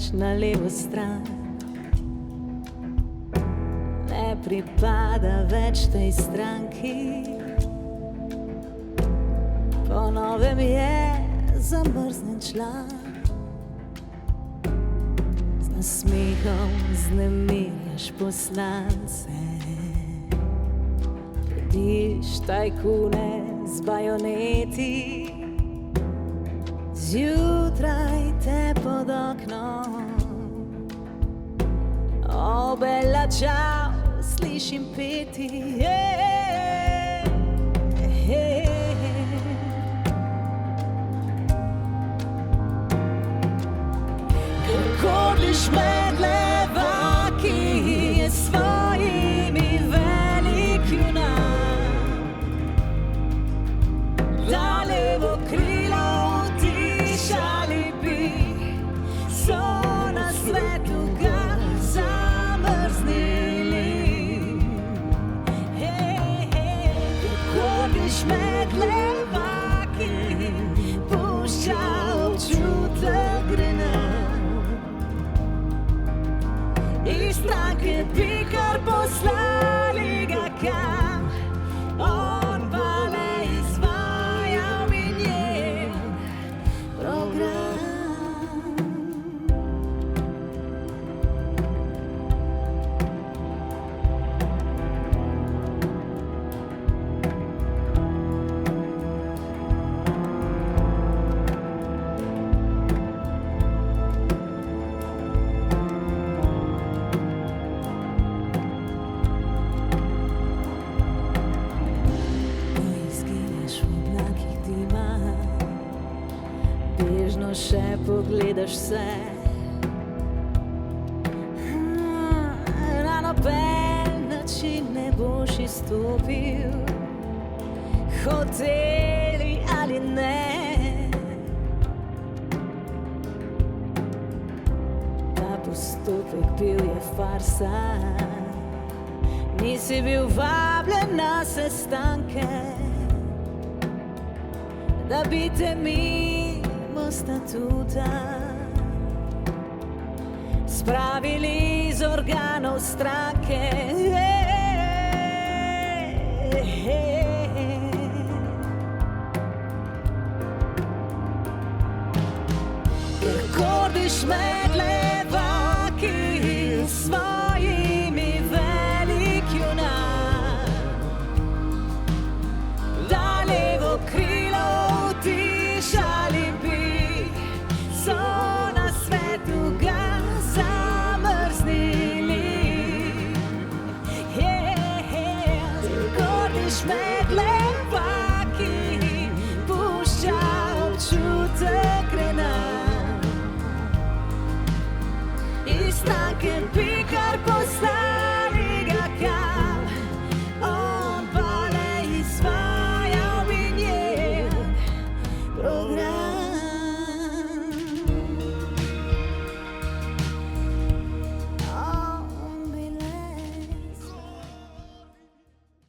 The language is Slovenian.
več na levo stran. Ne pripada več tej stranki, po novem je zamrznen član. Z nasmehom vznemirjaš poslance, vidiš tajkune z bajoneti. Zjutraj te pod oknom o bella ciao slišim peti. Ker hodiš med levaki, je svojimi velik junak. Da levo krilo utišali bi, so na svetu ga zamrznili. Hodiš med levaki, pušča občutek grena. Iz stranke bi kar poslali ga kam, on pa le izvajal bi njen program. Bežno še pogledaš se, na noben način ne boš izstopil, hoteli ali ne. Ta postopek bil je farsa, nisi bil vabljen na sestanke, da bi te mimo statuta spravili iz organov stranke. Ker hodiš med levaki, svojimi velik junak. Da levo krilo utišali bi, so na svetu ga zamrznili. Hodiš med levaki, pušča občutek grena. Iz stranke bi kar